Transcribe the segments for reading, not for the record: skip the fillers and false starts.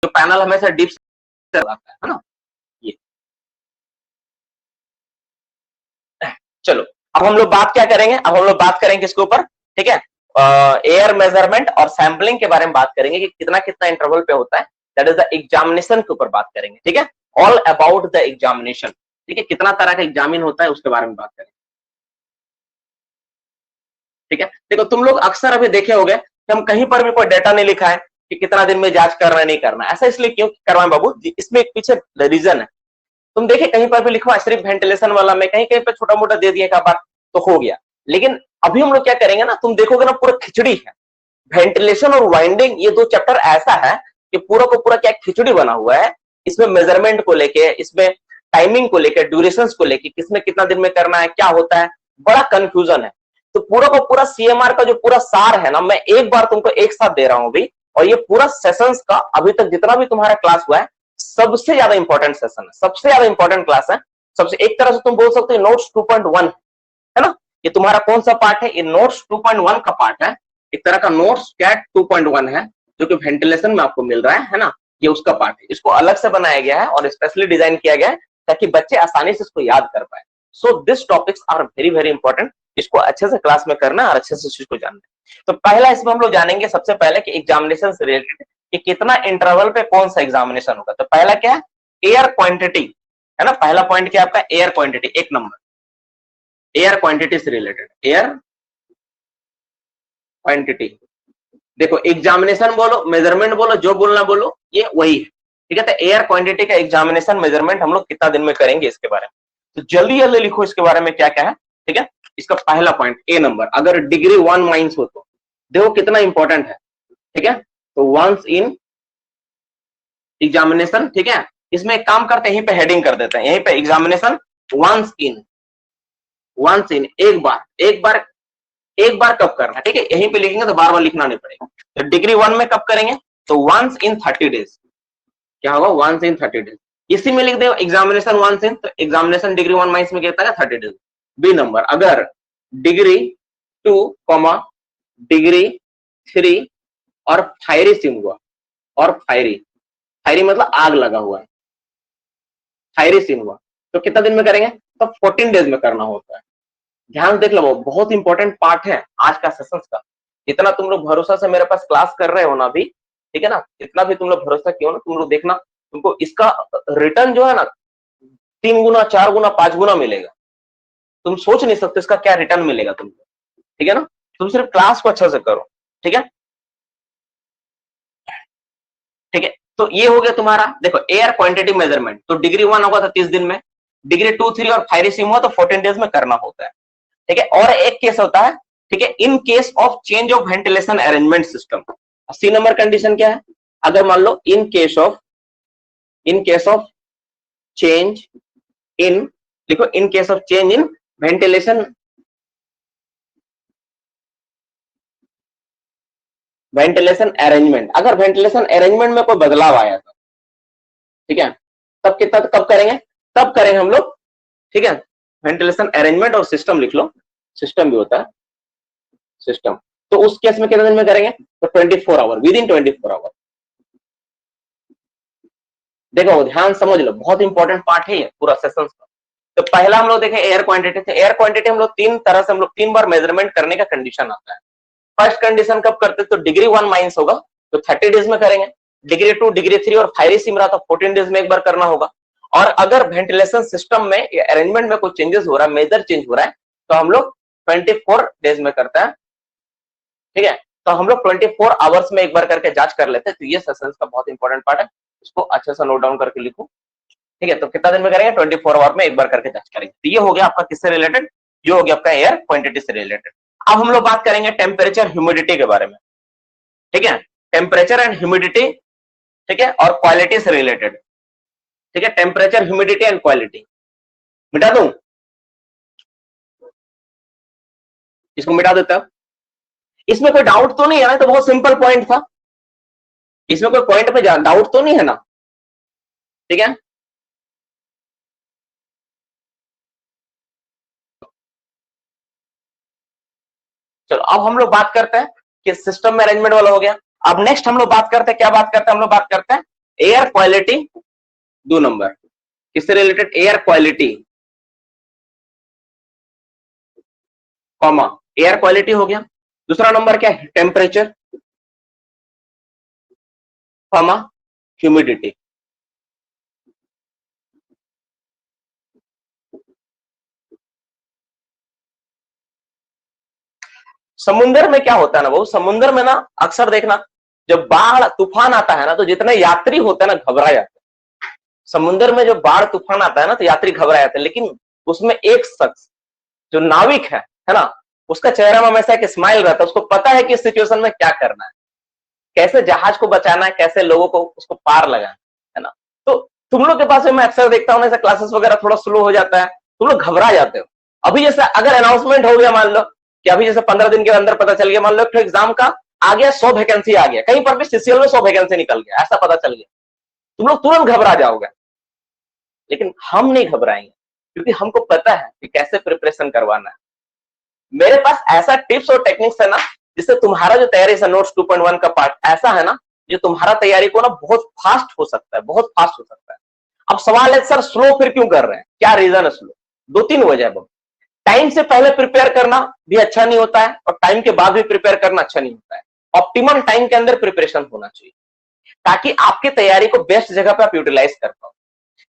जो पैनल हमेशा डीप से आता है ना ये। चलो अब हम लोग बात क्या करेंगे, अब हम लोग बात करेंगे इसके ऊपर, ठीक है, एयर मेजरमेंट और सैंपलिंग के बारे में बात करेंगे कि कितना कितना इंटरवल पे होता है, दैट इज द एग्जामिनेशन के ऊपर बात करेंगे, ठीक है, ऑल अबाउट द एग्जामिनेशन, ठीक है, कितना तरह का एग्जामिन होता है उसके बारे में बात करेंगे, ठीक है। देखो तुम लोग अक्सर अभी देखे होंगे कि हम कहीं पर भी कोई डेटा नहीं लिखा है कि कितना दिन में जांच करना है नहीं करना, ऐसा इसलिए क्यों करवाएं बाबू, इसमें एक पीछे रीजन है। तुम देखे कहीं पर भी लिखवा सिर्फ वेंटिलेशन वाला में, कहीं कहीं पे छोटा मोटा दे दिया एक बार तो हो गया, लेकिन अभी हम लोग क्या करेंगे ना, तुम देखोगे ना पूरा खिचड़ी है, वेंटिलेशन और वाइंडिंग ये दो चैप्टर ऐसा है कि पूरा को पूरा क्या खिचड़ी बना हुआ है, इसमें मेजरमेंट को लेके, इसमें टाइमिंग को लेके, ड्यूरेशन को लेके, किसमें कितना दिन में करना है, क्या होता है, बड़ा कंफ्यूजन है। तो पूरा को पूरा सीएमआर का जो पूरा सार है ना, मैं एक बार तुमको एक साथ दे रहा हूं अभी, और ये पूरा सेशंस का अभी तक जितना भी तुम्हारा क्लास हुआ है सबसे ज्यादा इंपॉर्टेंट सेशन है, सबसे ज्यादा इंपॉर्टेंट क्लास है, सबसे एक तरह से तुम बोल सकते हो नोट्स 2.1 है ना, ये तुम्हारा कौन सा पार्ट है, ये नोट्स 2.1 का पार्ट है, एक तरह का नोट्स कैट 2.1 है जो कि वेंटिलेशन में आपको मिल रहा है ना, ये उसका पार्ट है, इसको अलग से बनाया गया है और स्पेशली डिजाइन किया गया है ताकि बच्चे आसानी से इसको याद कर पाए। So this topics are very very important, इसको अच्छे से क्लास में करना और अच्छे से चीज को जानना। तो पहला इसमें हम लोग जानेंगे सबसे पहले कि एग्जामिनेशन से रिलेटेड कि कितना इंटरवल पे कौन सा एग्जामिनेशन होगा। तो पहला क्या है, एयर क्वांटिटी है ना, पहला पॉइंट क्या आपका एयर क्वांटिटी, एक नंबर एयर क्वांटिटी से रिलेटेड, एयर क्वांटिटी। देखो एग्जामिनेशन बोलो मेजरमेंट बोलो जो बोलना बोलो ये वही है, ठीक है। तो एयर क्वांटिटी का एग्जामिनेशन मेजरमेंट हम लोग कितना दिन में करेंगे इसके बारे में, तो जल्दी जल्दी लिखो इसके बारे में क्या क्या है, ठीक है। इसका पहला पॉइंट ए नंबर, अगर डिग्री 1 माइंस हो तो देखो कितना इंपॉर्टेंट है, ठीक है। तो वंस इन एग्जामिनेशन, ठीक है, इसमें एक काम करते हैं यहीं पे हेडिंग कर देते हैं, यहीं पे examination once in, once in एक बार, एक बार, एक बार कब करना है, ठीक है, यहीं पे लिखेंगे तो बार बार लिखना नहीं पड़ेगा। तो डिग्री 1 में कब करेंगे, तो वंस इन 30 डेज, क्या होगा वंस इन 30 डेज, इसी में लिख दे एग्जामिनेशन वंस इन, तो एग्जामिनेशन डिग्री 1 माइंस में कहता है 30 डेज। बी नंबर, अगर डिग्री 2 कॉमा डिग्री 3 और फायरी सिम हुआ, और फायरी, फायरी मतलब आग लगा हुआ है, फायरी सिम हुआ तो कितना दिन में करेंगे, तो 14 डेज में करना होता है। ध्यान देख लो बहुत इंपॉर्टेंट पार्ट है आज का सेशंस का, इतना तुम लोग भरोसा से मेरे पास क्लास कर रहे हो ना अभी, ठीक है ना, इतना भी तुम लोग भरोसा क्यों ना, तुम लोग देखना तुमको इसका रिटर्न जो है ना 3 गुना 4 गुना 5 गुना मिलेगा, तुम सोच नहीं सकते इसका क्या रिटर्न मिलेगा तुमको, ठीक है ना। तुम सिर्फ क्लास को अच्छे से करो, ठीक है, ठीक है। तो ये हो गया तुम्हारा, देखो एयर क्वांटिटी मेजरमेंट, तो डिग्री 1 होगा तो 30 दिन में, डिग्री 2 3 और फायरी सिम हुआ तो 14 डेज में करना होता है, ठीक है। और एक केस होता है, ठीक है, in case of change of ventilation arrangement system. C number condition क्या है, अगर मान लो in case of change in, देखो in case of change in ventilation, ventilation arrangement, अगर वेंटिलेशन अरेंजमेंट में कोई बदलाव आया था, ठीक है, तब कितना, कब करेंगे, तब करेंगे हम लोग, ठीक है। वेंटिलेशन अरेंजमेंट और सिस्टम लिख लो, सिस्टम भी होता है सिस्टम, तो उस केस में कितने दिन में करेंगे, तो 24 आवर, विद इन 24 आवर। देखो ध्यान समझ लो बहुत इंपॉर्टेंट पार्ट है ये पूरा सेशन का। तो पहला हम लोग देखें एयर क्वांटिटी, तो एयर क्वांटिटी हम लोग 3 तरह से, हम लोग 3 बार मेजरमेंट करने का कंडीशन आता है। फर्स्ट कंडीशन कब करते, तो डिग्री 1 माइनस होगा तो 30 डेज में करेंगे, डिग्री 2 डिग्री 3 और फायरी सिम रहा तो 14 डेज में एक बार करना होगा। और अगर वेंटिलेशन सिस्टम में या अरेंजमेंट में कोई चेंजेस हो रहा है, मेजर चेंज हो रहा है, तो हम लोग 24 डेज में करते हैं, ठीक है। तो हम लोग 24 आवर्स में एक बार करके जांच कर लेते हैं। तो ये सेशंस का बहुत इंपॉर्टेंट पार्ट है, इसको अच्छे से नोट डाउन करके लिखो, ठीक है। तो कितना दिन में करेंगे, 24 आवर में एक बार करके जांच करेंगे। तो ये हो गया आपका किससे रिलेटेड, ये हो गया आपका एयर क्वांटिटी से रिलेटेड। अब हम लोग बात करेंगे टेम्परेचर ह्यूमिडिटी के बारे में, ठीक है, टेम्परेचर एंड ह्यूमिडिटी, ठीक है, और क्वालिटी से रिलेटेड, ठीक है, टेम्परेचर ह्यूमिडिटी एंड क्वालिटी। मिटा दूं, इसको मिटा देता हूं, इसमें कोई डाउट तो नहीं है ना, तो बहुत सिंपल पॉइंट था, इसमें कोई पॉइंट पे डाउट तो नहीं है ना, ठीक है। चलो अब हम लोग बात करते हैं कि सिस्टम में अरेंजमेंट वाला हो गया। अब नेक्स्ट हम लोग बात करते हैं, क्या बात करते हैं, हम लोग बात करते हैं एयर क्वालिटी 2 नंबर, किससे related? Air quality, comma air quality हो गया। दूसरा नंबर क्या है? Temperature, comma humidity. समुद्र में क्या होता है ना वो, समुद्र में ना अक्सर देखना जब बाढ़ तूफान आता है ना तो जितने यात्री होते हैं ना घबरा जाते हैं। समुद्र में जब बाढ़ तूफान आता है ना तो यात्री घबरा जाते हैं, लेकिन उसमें एक शख्स जो नाविक है ना, उसका चेहरा में हमेशा एक स्माइल रहता है, उसको पता है कि इस सिचुएशन में क्या करना है, कैसे जहाज को बचाना है, कैसे लोगों को उसको पार लगाना है ना। तो तुम लोग के पास मैं अक्सर देखता हूँ क्लासेस वगैरह थोड़ा स्लो हो जाता है, तुम लोग घबरा जाते हो। अभी जैसे अगर अनाउंसमेंट हो गया, मान लो कि अभी जैसे 15 दिन के अंदर पता चल गया, मान लो एग्जाम का आ गया 100 वैकेंसी आ गया, कहीं पर भी सीसीएल में 100 वैकेंसी निकल गया, ऐसा पता चल गया, तुम लोग तुरंत घबरा जाओगे। लेकिन हम नहीं घबराएंगे, क्योंकि हमको पता है कि कैसे प्रिपरेशन करवाना है। मेरे पास ऐसा टिप्स और टेक्निक्स है ना, जिससे तुम्हारा जो तैयारी है नोट्स 2.1 का पार्ट ऐसा है ना, जो तुम्हारा तैयारी को ना बहुत फास्ट हो सकता है, बहुत फास्ट हो सकता है। अब सवाल है सर स्लो फिर क्यों कर रहे हैं, क्या रीजन है स्लो? 2-3 वजह है। टाइम से पहले प्रिपेयर करना भी अच्छा नहीं होता है, और टाइम के बाद भी प्रिपेयर करना अच्छा नहीं होता है। ऑप्टिमम टाइम के अंदर प्रिपरेशन होना चाहिए, ताकि आपकी तैयारी को बेस्ट जगह पे आप यूटिलाइज कर पाओ।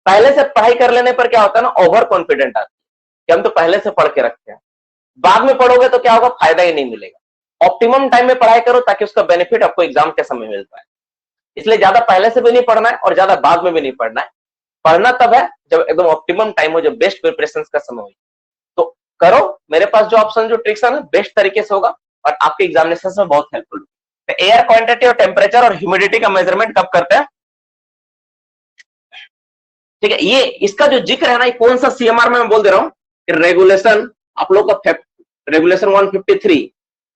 पहले से पढ़ाई कर लेने पर क्या होता है ना, ओवर कॉन्फिडेंट आती है कि हम तो पहले से पढ़ के रखते हैं, बाद में पढ़ोगे तो क्या होगा, फायदा ही नहीं मिलेगा। ऑप्टिमम टाइम में पढ़ाई करो ताकि उसका बेनिफिट आपको एग्जाम के समय मिल पाए। इसलिए ज्यादा पहले से भी नहीं पढ़ना है और ज्यादा बाद में भी नहीं पढ़ना है। पढ़ना तब है जब एकदम ऑप्टिमम टाइम हो, जब बेस्ट प्रिपरेशन का समय हो। तो करो, मेरे पास जो ऑप्शन जो ट्रिक्स है ना बेस्ट तरीके से होगा और आपके एग्जामिनेशन में बहुत हेल्पफुल। तो एयर क्वांटिटी और टेम्परेचर और ह्यूमिडिटी का मेजरमेंट कब करते हैं? ठीक है, ये इसका जो जिक्र है ना, ये कौन सा सीएमआर में मैं बोल दे रहा हूं कि रेगुलेशन आप लोग का रेगुलेशन 153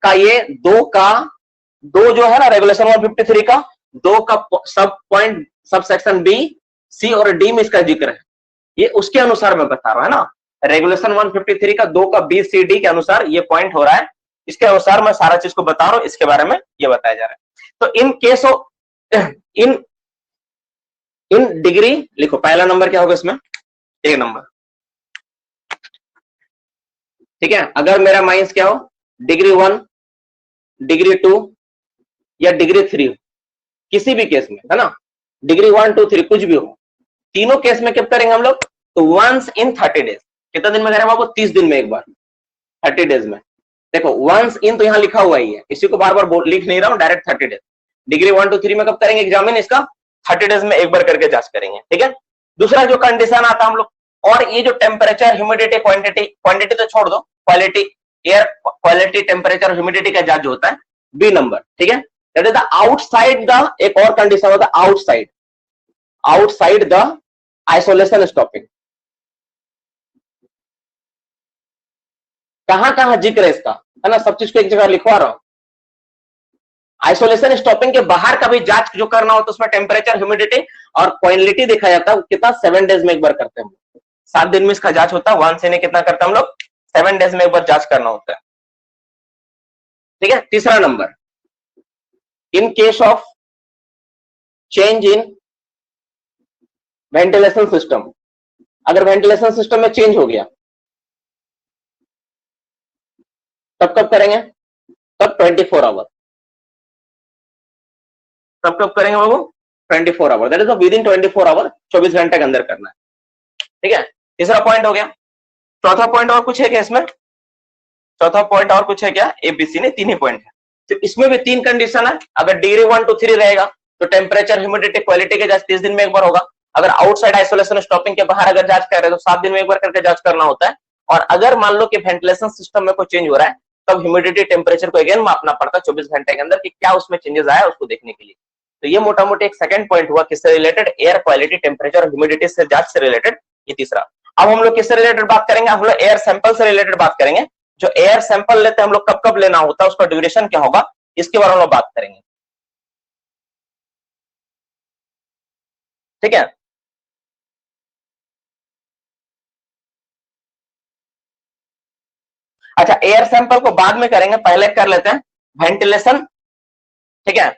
का ये दो जो है ना, रेगुलेशन 153 का 2 का सब पॉइंट सब सेक्शन बी, सी और डी में इसका जिक्र है। ये उसके अनुसार मैं बता रहा हूं, है ना। रेगुलेशन 153 का 2 का बी सी डी के अनुसार ये पॉइंट हो रहा है, इसके अनुसार मैं सारा चीज को बता रहा हूं, इसके बारे में ये बताया जा रहा है। तो इन केस ऑफ इन डिग्री लिखो, पहला नंबर क्या होगा इसमें? 1 नंबर, ठीक है। अगर मेरा माइनस क्या हो, डिग्री 1, डिग्री 2 या डिग्री 3, किसी भी केस में, है ना, डिग्री 1, 2, 3 कुछ भी हो, तीनों केस में कब करेंगे हम लोग? तो वंस इन 30 डेज। कितना दिन में करेंगे बाबू? 30 दिन में एक बार, 30 डेज में। देखो वंस इन तो यहां लिखा हुआ ही है, इसी को बार बार लिख नहीं रहा हूं, डायरेक्ट 30 डेज। डिग्री 1, 2, 3 में कब करेंगे एग्जामिन इसका? 30 डेज में एक बार करके जांच करेंगे, ठीक है। दूसरा जो कंडीशन आता है हम लोग, और ये जो टेम्परेचर ह्यूमिडिटी क्वांटिटी तो छोड़ दो, quality, air quality temperature humidity का जांच जो होता है बी नंबर, ठीक है। That is the outside the, एक और कंडीशन होता है आउटसाइड द आइसोलेशन स्टॉपिंग। कहां कहां जिक्र है इसका, है ना, सब चीज को एक जगह लिखवा रहा हूं। आइसोलेशन स्टॉपिंग के बाहर का भी जांच जो करना हो तो उसमें टेम्परेचर ह्यूमिडिटी और क्वालिटी दिखा जाता है, कितना 7 डेज में एक बार करते हैं, 7 दिन में इसका जांच होता है। 1 से ने कितना करते हैं हम लोग? 7 डेज में एक बार जांच करना होता है, ठीक है। तीसरा number, in case of change in ventilation system, अगर वेंटिलेशन सिस्टम में चेंज हो गया तब कब करेंगे? तब 24 आवर, तब कब करेंगे बाबू? 24 hour, that is within 24 hour, 24 घंटे के अंदर करना है, ठीक है। तीसरा पॉइंट हो गया। चौथा पॉइंट और कुछ है क्या इसमें? चौथा पॉइंट और कुछ है क्या? एबीसी ने 3 ही पॉइंट है, तो इसमें भी 3 कंडीशन है। अगर डिग्री 1, 2, 3 रहेगा तो टेम्परेचर ह्यूमिडिटी क्वालिटी के जांच 30 दिन में एक बार होगा। अगर आउटसाइड आइसोलेशन स्टॉपिंग के बाहर अगर जांच कर रहे हैं तो 7 दिन में एक बार करके जांच करना होता है। और अगर मान लो कि वेंटिलेशन सिस्टम में कोई चेंज हो रहा है तब ह्यूमिडिटी टेम्परेचर को अगेन मापना पड़ता है 24 घंटे के अंदर कि क्या उसमें चेंजेस आया उसको देखने के लिए। तो ये मोटा मोटी एक सेकंड पॉइंट हुआ किससे रिलेटेड? एयर क्वालिटी टेम्परेचर और ह्यूमिडिटी से जांच से रिलेटेड, ये तीसरा। अब हम लोग किससे रिलेटेड बात करेंगे? हम लोग एयर सैंपल से रिलेटेड बात करेंगे। जो एयर सैंपल लेते हैं हम लोग, कब कब लेना होता है, उसका ड्यूरेशन क्या होगा, इसके बारे में हम लोग बात करेंगे, ठीक है। अच्छा, एयर सैंपल को बाद में करेंगे, पहले कर लेते हैं वेंटिलेशन, ठीक है।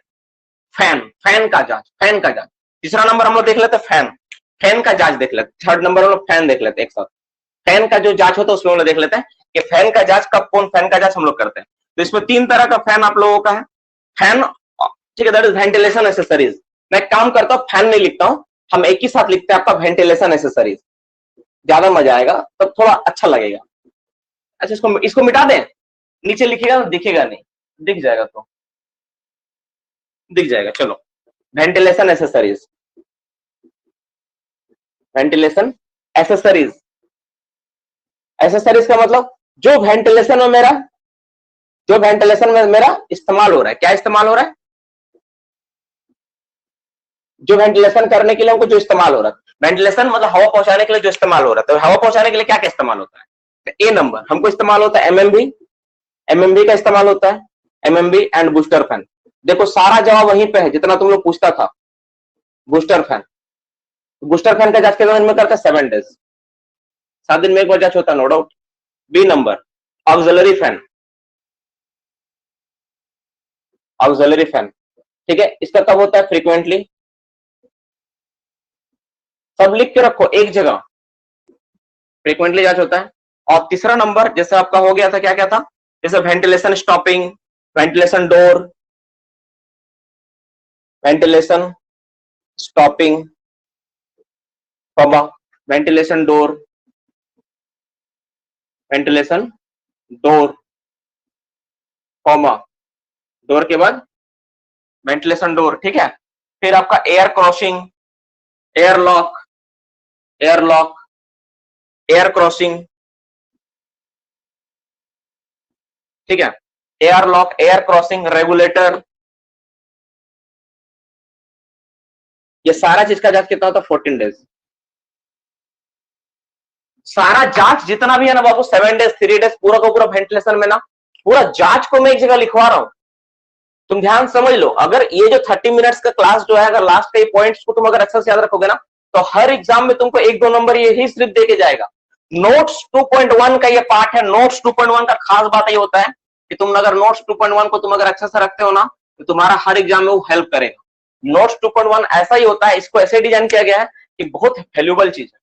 फैन का जांच तीसरा नंबर हम लोग देख लेते फैन, फैन का जांच देख लेते। थर्ड नंबर हम लोग फैन देख लेते एक साथ। फैन का जो जांच होता है उसमें हम लोग देख लेते हैं कि फैन का जांच कब, कौन फैन का जांच हम लोग करते हैं। तो इसमें तीन तरह का फैन आप लोगों का है। फैन, ठीक है, दैट इज वेंटिलेशन एसेसरीज। मैं काम करता हूं, फैन नहीं लिखता हूं, हम एक ही साथ लिखते हैं आपका वेंटिलेशन एसेसरीज, ज्यादा मजा आएगा, तब थोड़ा अच्छा लगेगा। अच्छा, इसको मिटा दें, नीचे लिखिएगा तो दिखेगा नहीं, दिख जाएगा तो दिख जाएगा। चलो, ventilation accessories, ventilation accessories. Accessories का मतलब जो वेंटिलेशन में मेरा, जो वेंटिलेशन में मेरा इस्तेमाल हो रहा है। क्या इस्तेमाल हो रहा है? जो वेंटिलेशन करने के लिए हमको जो इस्तेमाल हो रहा है। वेंटिलेशन मतलब हवा पहुंचाने के लिए जो इस्तेमाल हो रहा है। तो हवा पहुंचाने के लिए क्या क्या इस्तेमाल होता है? तो ए नंबर हमको इस्तेमाल होता है एमएमबी, एमएमबी का इस्तेमाल होता है, एमएमबी एंड बूस्टर फैन। देखो सारा जवाब वहीं पे है जितना तुम लोग पूछता था, बूस्टर फैन। बूस्टर फैन का जांच कितने दिन में करता है? 7 डेज, 7 दिन में एक बार जांच होता है, no doubt. B number auxiliary fan, auxiliary fan, ठीक है, इसका कब होता है? फ्रीक्वेंटली। सब लिख के रखो एक जगह, फ्रीक्वेंटली जांच होता है। और तीसरा नंबर जैसे आपका हो गया था, क्या क्या था? जैसे ventilation stopping, ventilation door, ventilation stopping, ventilation door, ventilation door, comma, door के बाद वेंटिलेशन डोर, ठीक है। फिर आपका air crossing, air lock, air lock, air crossing, ठीक है, air lock, air crossing, regulator, ये सारा चीज का जांच कितना होता है? 14 डेज। सारा जांच जितना भी है ना बाबू, 7 डेज, 3 डेज, पूरा का पूरा वेंटिलेशन में ना, पूरा जांच को मैं एक जगह लिखवा रहा हूं। तुम ध्यान समझ लो, अगर ये जो 30 मिनट्स का क्लास जो है, अगर लास्ट के पॉइंट्स को तुम अगर अच्छे से याद रखोगे ना, तो हर एग्जाम में तुमको 1-2 नंबर यही सिर्फ दे के जाएगा। नोट्स 2.1 का ये पार्ट है। नोट्स 2.1 का खास बात ये होता है कि तुम अगर नोट्स 2.1 को तुम अगर अच्छे से रखते हो ना, तो तुम्हारा हर एग्जाम में वो हेल्प करेगा। नोट्स 2.1 ऐसा ही होता है, इसको ऐसे डिजाइन किया गया है कि बहुत वैल्यूएबल चीज है,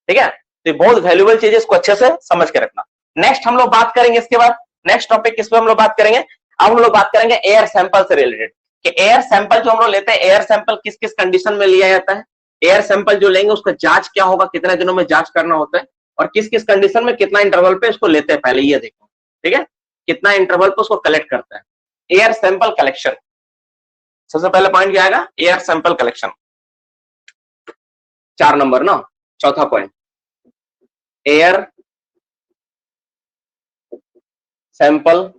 ठीक है। तो बहुत वैल्यूएबल चीज है, इसको अच्छे से समझ के रखना। नेक्स्ट हम लोग बात करेंगे, इसके बाद नेक्स्ट टॉपिक किस पे हम लोग बात करेंगे? अब हम लोग बात करेंगे एयर सैंपल से रिलेटेड, कि एयर सैंपल जो हम लोग लेते हैं, एयर सैंपल किस किस कंडीशन में लिया जाता है, एयर सैंपल जो लेंगे उसका जांच क्या होगा, कितने दिनों में जांच करना होता है, और किस किस कंडीशन में कितना इंटरवल पे इसको लेते हैं, पहले ये देखो, ठीक है, कितना इंटरवल पे उसको कलेक्ट करता है। एयर सैंपल कलेक्शन, सबसे पहले पॉइंट क्या आएगा? एयर सैंपल कलेक्शन, 4 नंबर ना, चौथा पॉइंट, एयर सैंपल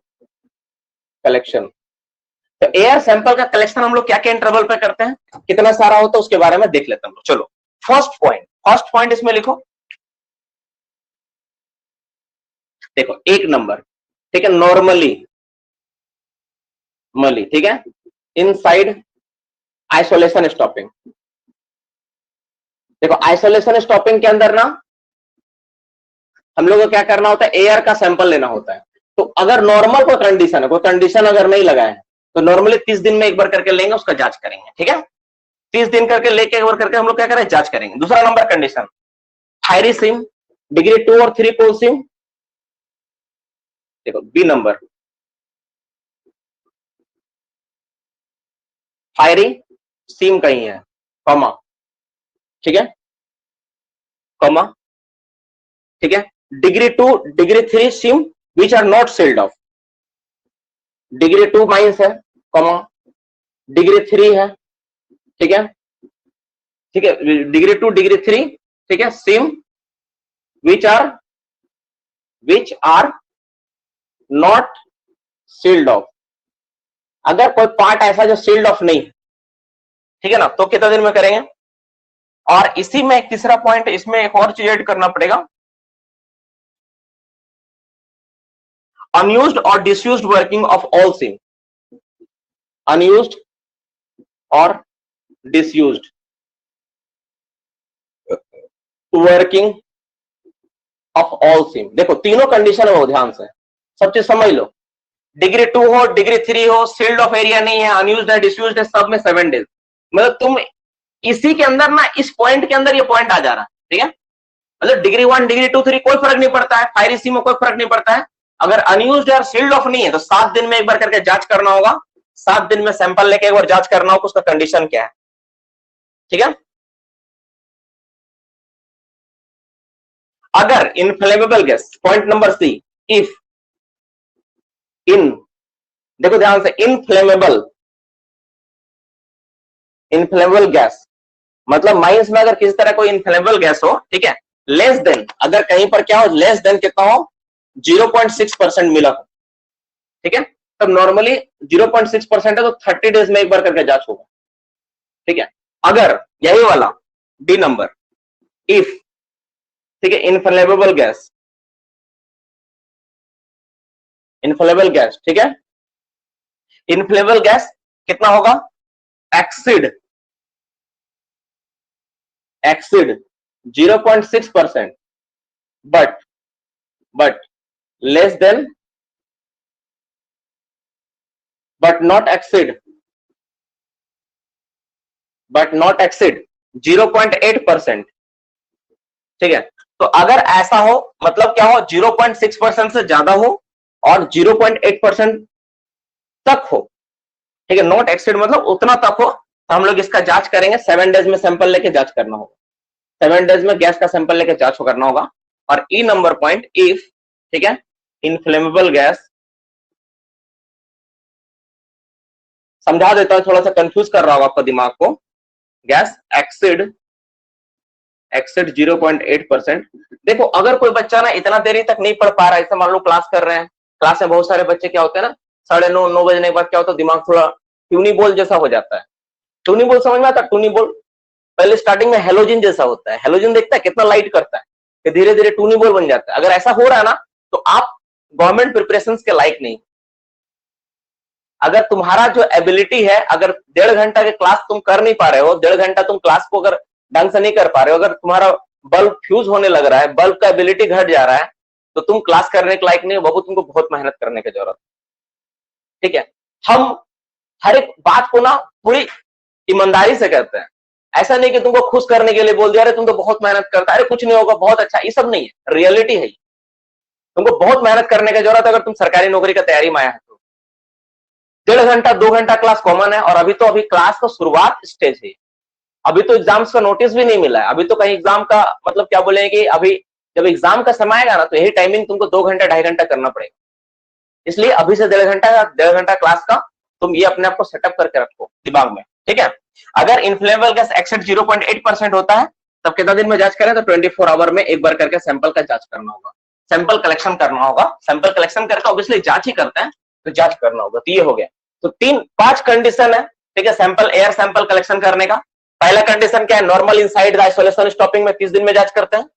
कलेक्शन। तो एयर सैंपल का कलेक्शन हम लोग क्या क्या इंटरवल पे करते हैं, कितना सारा होता है, उसके बारे में देख लेते हैं हम लोग। चलो, फर्स्ट पॉइंट इसमें लिखो, देखो 1 नंबर, ठीक है, नॉर्मली, ठीक है, इनसाइड आइसोलेशन स्टॉपिंग। देखो आइसोलेशन स्टॉपिंग के अंदर ना हम लोग को क्या करना होता है? एयर का सैंपल लेना होता है। तो अगर नॉर्मल कोई कंडीशन है, कोई कंडीशन अगर नहीं लगाए हैं, तो नॉर्मली 30 दिन में एक बार करके लेंगे, उसका जांच करेंगे, ठीक है। 30 दिन करके लेके एक बार करके हम लोग क्या करें? जांच करेंगे। दूसरा नंबर कंडीशन, फायरी सिम, डिग्री 2 और 3 कोल सिम। देखो बी नंबर, फायरी सिम कहीं है, कॉमा, ठीक है, कॉमा, ठीक है, degree 2, degree 3 seam which are not sealed off. Degree 2 minus है, कॉमा, डिग्री 3 है, ठीक है, ठीक है, डिग्री 2, डिग्री 3, ठीक है, seam which are not sealed off. अगर कोई पार्ट ऐसा जो सील्ड ऑफ नहीं, ठीक है ना, तो कितना दिन में करेंगे? और इसी में एक तीसरा पॉइंट, इसमें एक और चीज ऐड करना पड़ेगा, unused or disused working of all SIM, unused or disused working of all SIM। देखो तीनों कंडीशन है, वो ध्यान से सब चीज समझ लो। डिग्री 2 हो, डिग्री 3 हो, सील्ड ऑफ एरिया नहीं है, अनयूज्ड है, डिसयूज्ड है, सब में 7 डेज। मतलब तुम इसी के अंदर ना, इस पॉइंट के अंदर ये पॉइंट आ जा रहा है, ठीक है। मतलब डिग्री 1, डिग्री 2, 3 कोई फर्क नहीं पड़ता है, फायर इसी में कोई फर्क नहीं पड़ता है। अगर अनयूज्ड और सील्ड ऑफ नहीं है तो 7 दिन में एक बार करके जांच करना होगा, 7 दिन में सैंपल लेके एक बार जांच करना होगा उसका कंडीशन क्या है, ठीक है। अगर inflammable gas, point number C, if in, देखो ध्यान से, इनफ्लेमेबल गैस मतलब माइंस में अगर किसी तरह कोई इनफ्लेमेबल गैस हो, ठीक है, लेस देन, अगर कहीं पर क्या हो, लेस देन कितना हो, 0.6% मिला हो, ठीक है, तब नॉर्मली 0.6% है तो 30 डेज में एक बार करके जांच होगा, ठीक है। अगर यही वाला डी नंबर, इफ, ठीक है, इनफ्लेमेबल गैस, इनफ्लेमेबल गैस, ठीक है, इनफ्लेमेबल गैस कितना होगा, exceed 0.6%, but less than, but not exceed 0.8%, ठीक है। तो अगर ऐसा हो मतलब क्या हो, 0.6% से ज्यादा हो और 0.8% तक हो, ठीक है, नॉट एक्सीड मतलब उतना तक हो, तो हम लोग इसका जांच करेंगे, 7 डेज में सैंपल लेके जांच करना होगा, 7 डेज में गैस का सैंपल लेके जांच करना होगा। और ई नंबर पॉइंट, इफ, ठीक है, इनफ्लेमेबल गैस, समझा देता हूं, थोड़ा सा कंफ्यूज कर रहा होगा आपका दिमाग को, गैस एक्सीड 0.8%। देखो अगर कोई बच्चा ना इतना देरी तक नहीं पढ़ पा रहा है, ऐसे मान लो क्लास कर रहे हैं, क्लास में बहुत सारे बच्चे क्या होते हैं ना, 9:30 बजने के बाद क्या होता है, दिमाग थोड़ा ट्यूनी बॉल जैसा हो जाता है। ट्यूनी बॉल समझ में आता है, ट्यूनी बॉल पहले स्टार्टिंग में हेलोजन जैसा होता है, हेलोजन देखता है कितना लाइट करता है, फिर धीरे धीरे टूनी बॉल बन जाता है। अगर ऐसा हो रहा है ना तो आप गवर्नमेंट प्रिपरेशन के लायक नहीं। अगर तुम्हारा जो एबिलिटी है, अगर 1.5 घंटा के क्लास तुम कर नहीं पा रहे हो, 1.5 घंटा तुम क्लास को अगर ढंग से नहीं कर पा रहे हो, अगर तुम्हारा बल्ब फ्यूज होने लग रहा है, बल्ब का एबिलिटी घट जा रहा है, तो तुम क्लास करने के लायक नहीं हो बाबू, तुमको बहुत मेहनत करने की जरूरत है, ठीक है। हम हर एक बात को ना पूरी ईमानदारी से करते हैं, ऐसा नहीं कि तुमको खुश करने के लिए बोल दिया, अरे तुम तो बहुत मेहनत करता है, अरे कुछ नहीं होगा, बहुत अच्छा, ये सब नहीं है, रियलिटी है। तुमको बहुत मेहनत करने की जरूरत है अगर तुम सरकारी नौकरी का तैयारी में आया है तो। 1.5 घंटा 2 घंटा क्लास कॉमन है, और अभी क्लास का शुरुआत स्टेज है, अभी तो एग्जाम्स का नोटिस भी नहीं मिला है, अभी तो कहीं एग्जाम का मतलब क्या बोलेंगे कि अभी जब एग्जाम का समय आएगा ना तो यही टाइमिंग तुमको 2 घंटा 2.5 घंटा करना पड़ेगा। इसलिए अभी से 1.5 घंटा क्लास का तुम ये अपने आप को सेटअप करके रखो दिमाग में, ठीक है। अगर इन्फ्लेमेबल गैस एक्सीड 0.8% होता है तब कितना दिन में जांच करें, तो 24 आवर में एक बार करके सैंपल का जांच करना होगा, सैंपल कलेक्शन करना होगा, सैंपल कलेक्शन करके ऑब्वियसली जांच ही करते हैं तो जांच करना होगा। तो ये हो गया, तो 5 कंडीशन है, ठीक है, सैंपल एयर सैंपल कलेक्शन करने का। पहला कंडीशन क्या है, normal inside the isolation stopping में 30 दिन में जांच करते हैं।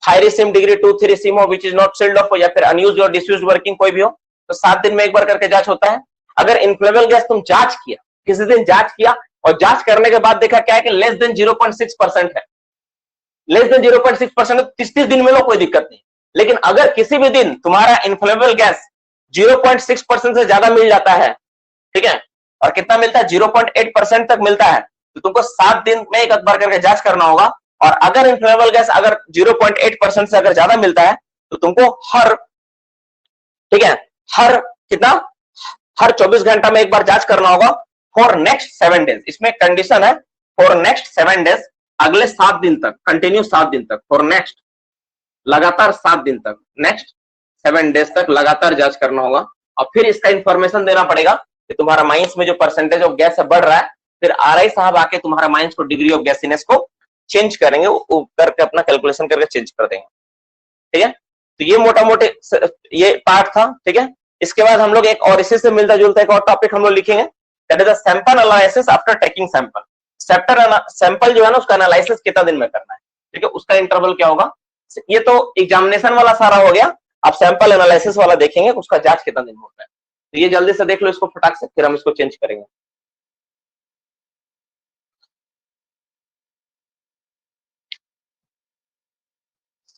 फायरी सिम डिग्री 2, 3 सिम हो which is not sealed off, या फिर अनयूज्ड और डिसयूज्ड वर्किंग कोई भी हो, तो 7 दिन में एक बार करके जांच होता है। अगर इन्फ्लेमेबल गैस तुम जांच किया, किसी दिन जांच किया और जांच करने के बाद देखा क्या है कि लेस देन 0.6% है, लेस देन 0.6% 30 दिन में लो, कोई दिक्कत नहीं। लेकिन अगर किसी भी दिन तुम्हारा इन्फ्लेमेबल गैस 0.6% से ज्यादा मिल जाता है, ठीक है, और कितना मिलता है, 0.8% तक मिलता है, तो तुमको 7 दिन में एक बार करके जांच करना होगा। और अगर इन्फ्लेमेबल गैस अगर 0.8% से अगर ज्यादा मिलता है तो तुमको हर, ठीक है, हर कितना, हर 24 घंटा में एक बार जांच करना होगा फॉर नेक्स्ट 7 डेज। इसमें कंडीशन है फॉर नेक्स्ट 7 डेज, अगले 7 दिन तक, कंटिन्यू 7 दिन तक, फॉर नेक्स्ट, लगातार 7 दिन तक, नेक्स्ट 7 डेज तक लगातार जांच करना होगा। और फिर इसका इंफॉर्मेशन देना पड़ेगा कि तुम्हारा माइंस में जो परसेंटेज ऑफ गैस है बढ़ रहा है, फिर आरआई साहब आके तुम्हारा माइंस को डिग्री ऑफ गैसीनेस को चेंज करेंगे, वो करके अपना कैलकुलेशन करके चेंज कर देंगे, ठीक है। तो ये मोटा मोटे ये पार्ट था, ठीक है। इसके बाद हम लोग एक और इसी से मिलता जुलता एक और टॉपिक हम लोग लिखेंगे, that is the sample analysis after taking sample. Sample जो है ना उसका एनालिसिस कितना दिन में करना है, ठीक है, उसका इंटरवल क्या होगा। ये तो एग्जामिनेशन वाला सारा हो गया, अब सैंपल एनालिसिस वाला देखेंगे, उसका जांच कितना दिन में होता है। तो ये जल्दी से देख लो इसको फटाक से, फिर हम इसको चेंज करेंगे।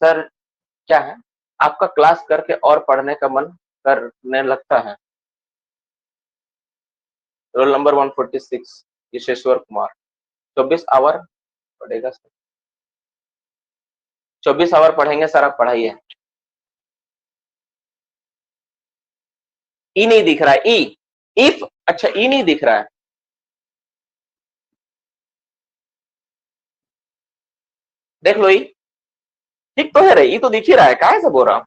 सर क्या है, आपका क्लास करके और पढ़ने का मन करने लगता है। रोल नंबर 146 यशेश्वर कुमार, 24 आवर पड़ेगा सर, 24 आवर पढ़ेंगे सर, आप पढ़ाइए। ई नहीं दिख रहा है, ई, इफ, अच्छा ई नहीं दिख रहा है, देख लो ई, ठीक तो है रे, ई तो दिख ही रहा है, काहे से बोल रहा हूं,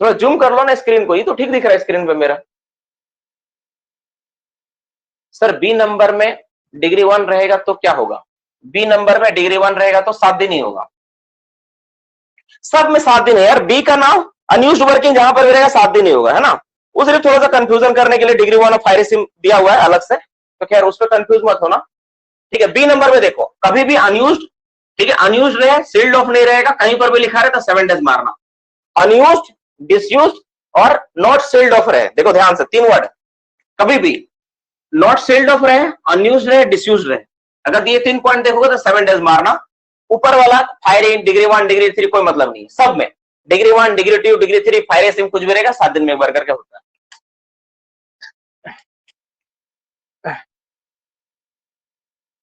थोड़ा जूम कर लो ना स्क्रीन को, ये तो ठीक दिख रहा है स्क्रीन पे मेरा। सर बी नंबर में डिग्री 1 रहेगा तो क्या होगा, बी नंबर में डिग्री 1 रहेगा तो 7 दिन ही होगा, सब में 7 दिन है यार, बी का नाम अनयूज्ड वर्किंग जहां पर भी रहेगा 7 दिन ही होगा, है ना। उस लिए थोड़ा सा कंफ्यूजन करने के लिए डिग्री 1 ऑफ हायर दिया हुआ है अलग से, तो खैर उस पर कंफ्यूज मत होना, ठीक है। बी नंबर में देखो कभी भी अनयूज्ड, ठीक है, अनयूज्ड रहे, सील्ड ऑफ नहीं रहेगा, कहीं पर भी लिखा रहे तो 7 डेज मारना, अनयूज्ड, डिसयूज्ड और नॉट सील्ड ऑफ रहे, देखो ध्यान से 3 वर्ड, कभी भी नॉट सील्ड ऑफ रहे, अनयूज्ड रहे, डिसयूज्ड रहे, अगर ये 3 पॉइंट देखोगे तो 7 डेज मारना। ऊपर वाला फायर डिग्री 1 डिग्री 3 कोई मतलब नहीं, सब में degree 1 degree 2 degree 3 fire SIM कुछ भी रहेगा 7 दिन में एक बार करके होता है।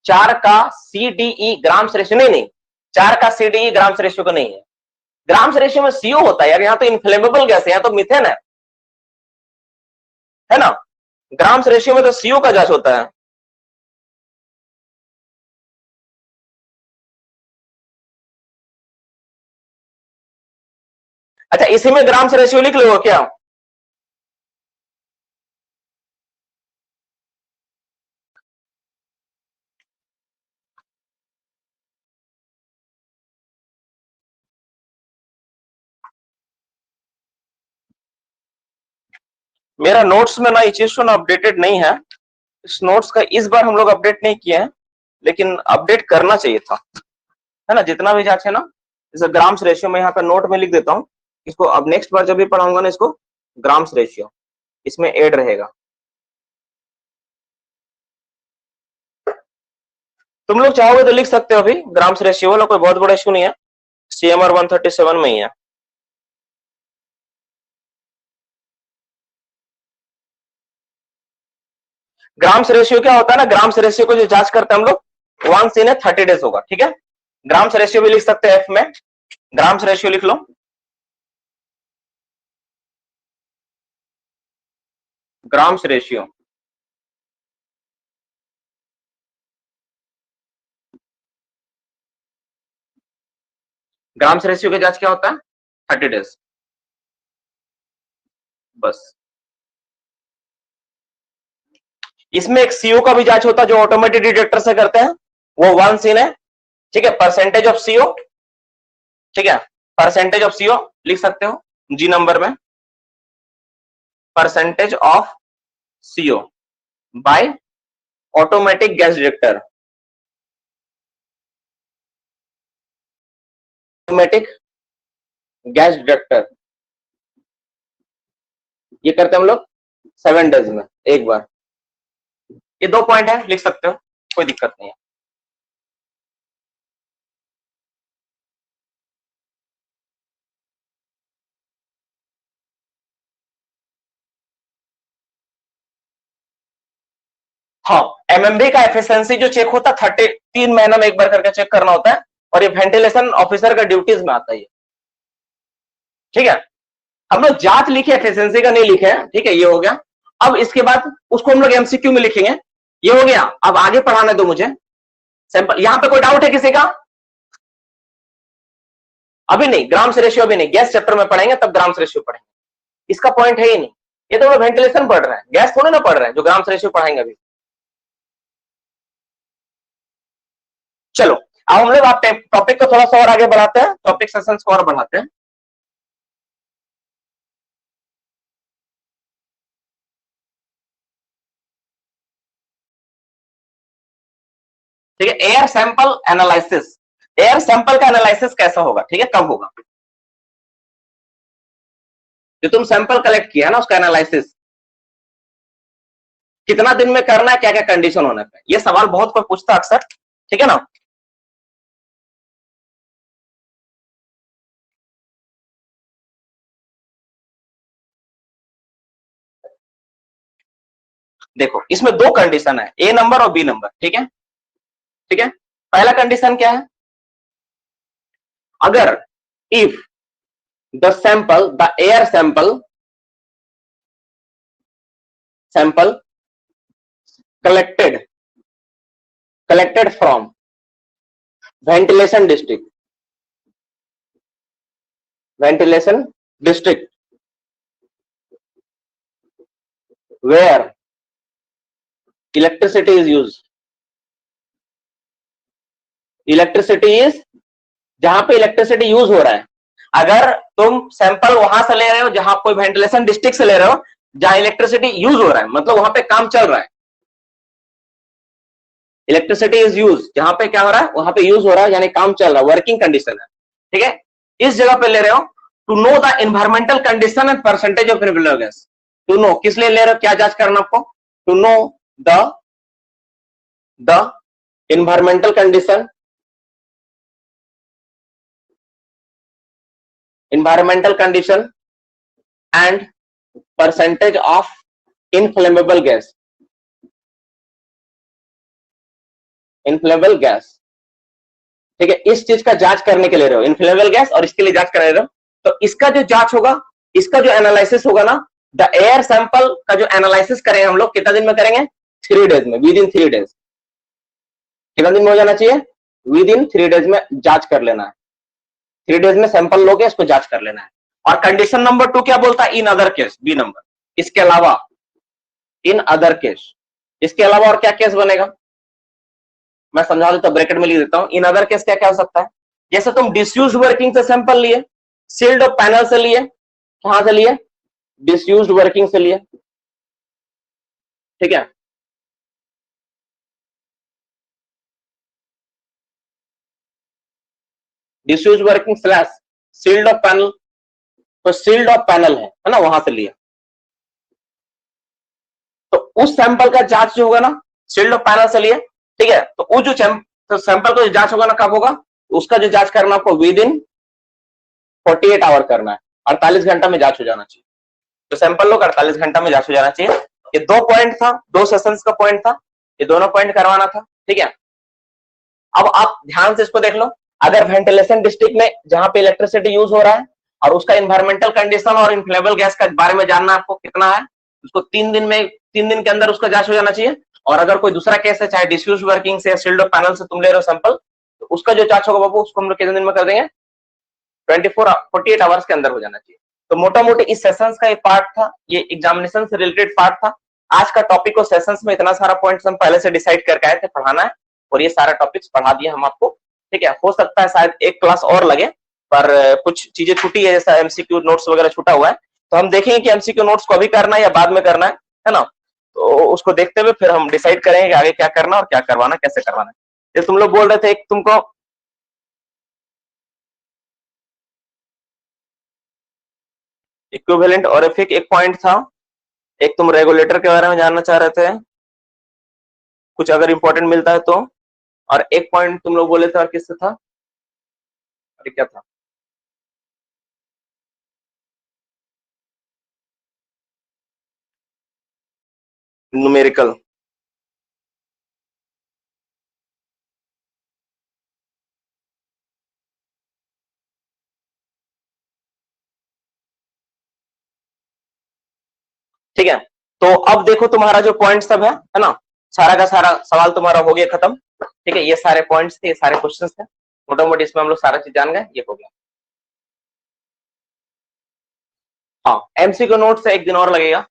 4 का सीडीई ग्राम्स रेशियो नहीं, 4 का सीडीई ग्राम्स रेशियो का नहीं है, ग्राम्स रेशियो में सीओ होता है यार, यहाँ तो इनफ्लेमेबल गैस है, यहाँ तो मिथेन है ना, ग्राम्स रेशियो में तो सीओ का जांच होता है। अच्छा इसी में ग्राम्स रेशियो लिख लो क्या, मेरा नोट्स में ना ये चीज ना अपडेटेड नहीं है, इस नोट्स का इस बार हम लोग अपडेट नहीं किए हैं, लेकिन अपडेट करना चाहिए था, है ना, जितना भी जांच है ना, जैसे ग्राम्स रेशियो में यहाँ पे नोट में लिख देता हूँ, इसको अब नेक्स्ट बार जब भी पढ़ाऊंगा ना इसको ग्राम्स रेशियो इसमें ऐड रहेगा। तुम लोग चाहोगे तो लिख सकते हो, अभी ग्राम्स रेशियो वाला कोई बहुत बड़ा इशू नहीं है, सीएमआर 137 में ही है। ग्राम्स रेशियो क्या होता है ना, ग्राम्स रेशियो को जो जांच करते हैं हम लोग 1 इन 30 डेज होगा, ठीक है। ग्राम्स रेशियो भी लिख सकते हैं एफ में, ग्राम्स रेशियो लिख लो, ग्राम्स रेशियो, ग्राम्स रेशियो की जांच क्या होता है 30 डेज, बस। इसमें एक सीओ का भी जांच होता है जो ऑटोमेटिक डिटेक्टर से करते हैं, वो 1 सीन है, ठीक है, परसेंटेज ऑफ सीओ, ठीक है, परसेंटेज ऑफ सीओ लिख सकते हो जी नंबर में, percentage of CO by automatic gas detector, automatic gas detector, ये करते हैं हम लोग 7 डेज में एक बार, ये 2 पॉइंट है, लिख सकते हो, कोई दिक्कत नहीं है। हाँ, एमएमबी का एफिशिएंसी जो चेक होता है 3 महीना में एक बार करके चेक करना होता है, और ये वेंटिलेशन ऑफिसर का ड्यूटीज में आता है, ठीक है। हम लोग जांच लिखे, एफिशिएंसी का नहीं लिखे, ठीक है, ये हो गया। अब इसके बाद उसको हम लोग एमसीक्यू में लिखेंगे, ये हो गया। अब आगे पढ़ाने दो मुझे सैंपल, यहां पे कोई डाउट है किसी का, अभी नहीं, ग्राम्स रेशियो अभी नहीं, गैस चैप्टर में पढ़ेंगे तब ग्राम्स रेशियो पढ़ेंगे, इसका पॉइंट है ही नहीं, ये तो वेंटिलेशन पढ़ रहे हैं, गैस थोड़े ना पढ़ रहे हैं जो ग्राम्स रेशियो पढ़ाएंगे अभी। चलो अब हम लोग आप टॉपिक को थोड़ा सा और आगे बढ़ाते हैं, टॉपिक सेशन को और बढ़ाते हैं। ठीक है, air sample analysis, air sample का एनालिसिस कैसा होगा, ठीक है, कब होगा, जो तुम सैंपल कलेक्ट किया है ना उसका एनालिसिस कितना दिन में करना है, क्या क्या कंडीशन होने पे, ये सवाल बहुत कोई पूछता अक्सर, ठीक है ना। देखो इसमें 2 कंडीशन है, ए नंबर और बी नंबर, ठीक है, ठीक है। पहला कंडीशन क्या है, अगर if the sample, the air sample collected from ventilation district where electricity is used, जहां पे इलेक्ट्रिसिटी यूज हो रहा है, अगर तुम सैंपल वहां से ले रहे हो जहां कोई वेंटिलेशन डिस्ट्रिक्ट से ले रहे हो जहां इलेक्ट्रिसिटी यूज हो रहा है, मतलब वहां पे काम चल रहा है, इलेक्ट्रिसिटी इज यूज, जहां पे क्या हो रहा है वहां पे यूज हो रहा है यानी काम चल रहा है, वर्किंग कंडीशन है, ठीक है, इस जगह पे ले रहे हो to know the environmental condition and percentage of influence gas, to know किस लिए ले रहे हो, क्या जांच करना आपको, to know the environmental condition and percentage of inflammable gas, ठीक है, इस चीज का जांच करने के लिए रहे हो, इनफ्लेमेबल गैस और इसके लिए जांच करा रहे हो, तो इसका जो जांच होगा, इसका जो एनालिसिस होगा ना, द एयर सैंपल का जो एनालिसिस करेंगे हम लोग कितना दिन में करेंगे, 3 डेज में, विद इन 3 डेज, कितना दिन में हो जाना चाहिए, विद इन 3 डेज में जांच कर लेना है, 3 डेज में सैंपल लोगे इसको जांच कर लेना है। और कंडीशन नंबर 2 क्या बोलता है, in other case, B number, इसके अलावा, इन अदर केस, इसके अलावा और क्या केस बनेगा, मैं समझा देता हूं, ब्रैकेट में लिख देता हूं, इन अदर केस क्या क्या हो सकता है, जैसे तुम डिसयूज्ड वर्किंग से सैंपल लिए, सील्ड ऑफ पैनल से लिए, कहां से लिए, डिसयूज्ड वर्किंग से लिए, ठीक है, disused working slash sealed off panel, तो सील्ड ऑफ पैनल है ना, वहां से लिया, तो उस सैंपल का जांच जो होगा ना, सील्ड ऑफ पैनल से लिए, ठीक है, तो वो जो सैंपल का जो जांच होगा ना, कब होगा, उसका जो जांच करना आपको विद इन 48 आवर करना है, 48 घंटा में जांच हो जाना चाहिए, तो सैंपल लोग 48 घंटा में जांच हो जाना चाहिए। ये 2 पॉइंट था, 2 सेशंस का पॉइंट था, ये दोनों पॉइंट करवाना था, ठीक है। अब आप ध्यान से इसको देख लो, अगर वेंटिलेशन डिस्ट्रिक्ट में जहां पे इलेक्ट्रिसिटी यूज हो रहा है और उसका इन्वायरमेंटल कंडीशन और इनफ्लेमेबल गैस का बारे में जानना आपको कितना है, उसको 3 दिन के अंदर उसका जांच हो जाना चाहिए। और अगर कोई दूसरा केस है, चाहे डिफ्यूज वर्किंग से, शील्ड ऑफ पैनल से तुम ले रहे हो सैंपल, तो उसका जो जांच होगा बाबू, उसको हम लोग कितने दिन में कर देंगे, 48 आवर्स के अंदर हो जाना चाहिए। तो मोटा मोटी इस सेशंस का एक पार्ट था, ये एग्जामिनेशन से रिलेटेड पार्ट था। आज का टॉपिक को सेशंस में इतना सारा पॉइंट्स हम पहले से डिसाइड करके आए थे, पढ़ाना है, और ये सारा टॉपिक्स पढ़ा दिया हम आपको, ठीक है। हो सकता है शायद एक क्लास और लगे, पर कुछ चीजें छूटी है, जैसा एमसीक्यू नोट्स वगैरह छूटा हुआ है, तो हम देखेंगे कि एमसीक्यू नोट्स को अभी करना है या बाद में करना है ना, तो उसको देखते हुए फिर हम डिसाइड करेंगे कि आगे क्या करना और क्या करवाना, कैसे करवाना है। जैसे तुम लोग बोल रहे थे, एक तुमको इक्विवेलेंट और एक पॉइंट था, एक तुम रेगुलेटर के बारे में जानना चाह रहे थे, कुछ अगर इंपॉर्टेंट मिलता है तो, और एक पॉइंट तुम लोग बोले थे, और किससे था, अरे क्या था, न्यूमेरिकल, ठीक है। तो अब देखो तुम्हारा जो पॉइंट सब है ना, सारा का सारा सवाल तुम्हारा हो गया खत्म, ठीक है, ये सारे पॉइंट्स थे, ये सारे क्वेश्चंस थे, मोटा मोटी इसमें हम लोग सारा चीज जान गए, ये हो गया। हाँ, एमसीक्यू नोट से एक दिन और लगेगा,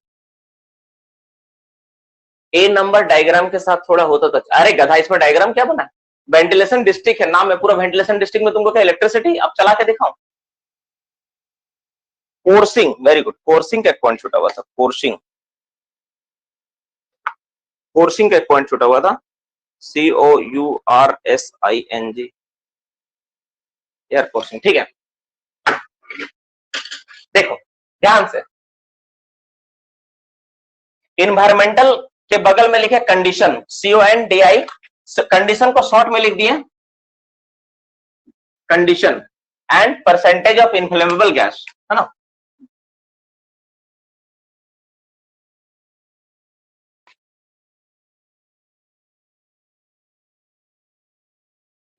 ए नंबर डायग्राम के साथ थोड़ा होता तो, अरे गधा, इसमें डायग्राम क्या बना, वेंटिलेशन डिस्ट्रिक्ट है, नाम है पूरा, वेंटिलेशन डिस्ट्रिक्ट में तुमको क्या इलेक्ट्रिसिटी, अब चला के दिखाओ, कोर्सिंग, वेरी गुड, कोर्सिंग का एक पॉइंट छूटा हुआ था, कोर्सिंग का एक पॉइंट छूटा हुआ था, COURSING, एयर कोर्सिंग, ठीक है। देखो ध्यान से, इन्वायरमेंटल के बगल में लिखे कंडीशन, CONDI, कंडीशन को शॉर्ट में लिख दिए, condition and percentage of inflammable gas, है ना,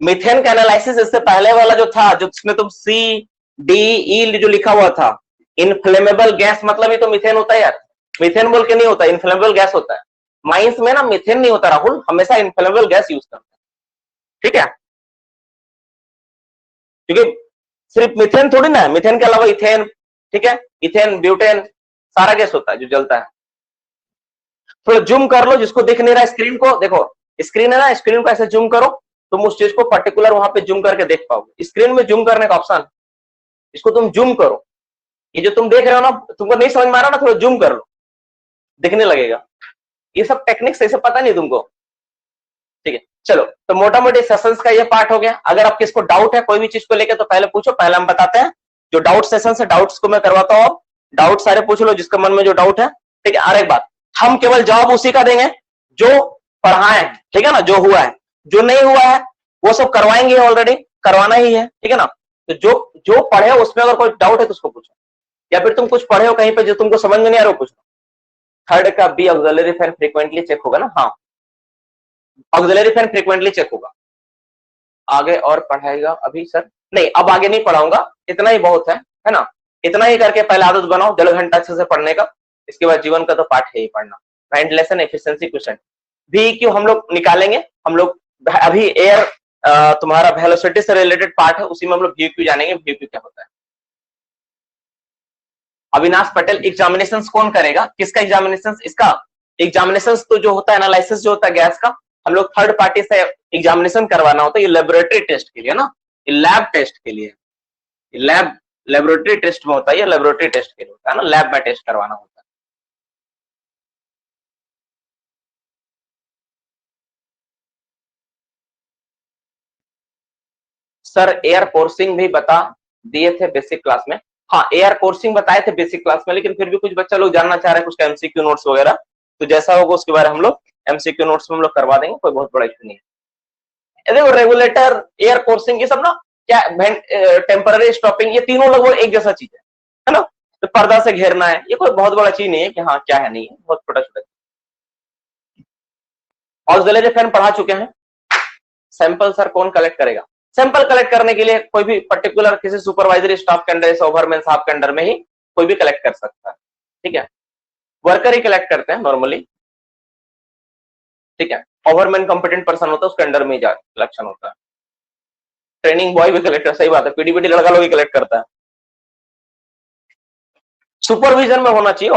मीथेन का एनालिसिस इससे पहले वाला जो था, जो जिसमें तुम सी डी ई जो लिखा हुआ था, इनफ्लेमेबल गैस, मतलब ही तो मीथेन होता है यार, मीथेन बोल के नहीं होता, इनफ्लेमेबल गैस होता है। माइंस में ना मीथेन नहीं होता राहुल, हमेशा इनफ्लेमेबल गैस यूज करते हैं, ठीक है, क्योंकि सिर्फ मीथेन थोड़ी ना है, मीथेन के अलावा इथेन, ठीक है, इथेन, ब्यूटेन, सारा गैस होता है जो जलता है। थोड़ा जूम कर लो, जिसको दिख नहीं रहा स्क्रीन को, देखो स्क्रीन है ना, स्क्रीन को ऐसे जूम करो, तुम उस चीज को पर्टिकुलर वहां पे जूम करके देख पाओगे। स्क्रीन में जूम करने का ऑप्शन, इसको तुम जूम करो, ये जो तुम देख रहे हो ना, तुमको नहीं समझ में आ रहा ना, थोड़ा जूम कर लो, दिखने लगेगा। ये सब टेक्निक्स ऐसे पता नहीं तुमको, ठीक है। चलो, तो मोटा मोटी सेशंस का ये पार्ट हो गया। अगर आपके इसको डाउट है कोई भी चीज को लेकर तो पहले पूछो, पहले हम बताते हैं जो डाउट सेशन है, डाउट्स को मैं करवाता हूँ। डाउट सारे पूछ लो जिसके मन में जो डाउट है, ठीक है। और एक बात, हम केवल जवाब उसी का देंगे जो पढ़ाए, ठीक है ना, जो हुआ है। जो नहीं हुआ है वो सब करवाएंगे, ऑलरेडी करवाना ही है, ठीक है ना। तो जो पढ़े उसमें अगर कोई डाउट है तो उसको पूछो, या फिर तुम कुछ पढ़े हो कहीं पे जो तुमको समझ में नहीं आ रहा हो, पूछो। थर्ड का B auxiliary fan frequently check होगा ना, हाँ, ऑक्सिलरी फैन फ्रीक्वेंटली चेक होगा। आगे और पढ़ाएगा अभी सर? नहीं, अब आगे नहीं पढ़ाऊंगा, इतना ही बहुत है ना। इतना ही करके पहले आदत बनाओ 1.5 घंटा अच्छे से पढ़ने का, इसके बाद जीवन का तो पाठ है ही पढ़ना। माइंड लेसन एफिशिएंसी क्वेश्चन भी क्यों हम लोग निकालेंगे, हम लोग अभी एयर तुम्हारा वेलोसिटी से रिलेटेड पार्ट है, उसी में हम लोग VQ जानेंगे, VQ क्या होता है। अविनाश पटेल, एग्जामिनेशन कौन करेगा, किसका एग्जामिनेशन? इसका एग्जामिनेशन तो जो होता है एनालिसिस जो होता है गैस का, हम लोग थर्ड पार्टी से एग्जामिनेशन करवाना होता है। ये लेबोरेटरी टेस्ट के लिए ना, ये लैब टेस्ट के लिए, लैब लेबोरेटरी टेस्ट में होता है, ये लेबोरेटरी टेस्ट के लिए होता है ना, लैब में टेस्ट करवाना होता है। सर एयर कोर्सिंग भी बता दिए थे बेसिक क्लास में, हाँ एयर कोर्सिंग बताए थे बेसिक क्लास में, लेकिन फिर भी कुछ बच्चा लोग जानना चाह रहे हैं कुछ MCQ नोट्स वगैरह, तो जैसा होगा उसके बारे में हम लोग MCQ नोट्स में हम लोग करवा देंगे, कोई बहुत बड़ा इशू नहीं है। देखो रेगुलेटर, एयर कोर्सिंग, ये सब ना क्या, टेम्पररी स्टॉपिंग, ये तीनों लगभग एक जैसा चीज है ना। तो पर्दा से घेरना है, ये कोई बहुत बड़ा चीज नहीं है कि हाँ क्या है, नहीं है, बहुत छोटा छोटा। ऑक्सिलरी फैन पढ़ा चुके हैं। सैंपल सर कौन कलेक्ट करेगा? सैंपल कलेक्ट करने के लिए कोई भी पर्टिकुलर किसी सुपरवाइजरी स्टाफ के अंडर, जैसे ओवरमैन साहब के अंडर में ही कोई भी कलेक्ट कर सकता है, ठीक है। वर्कर ही कलेक्ट करते हैं नॉर्मली, ठीक है। ओवरमैन कॉम्पिटेंट पर्सन होता है, उसके अंडर में कलेक्शन होता है। ट्रेनिंग बॉय भी कलेक्ट कर, सही बात है, पीडीपीटी लड़का लोग ही कलेक्ट करता है। सुपरविजन में होना चाहिए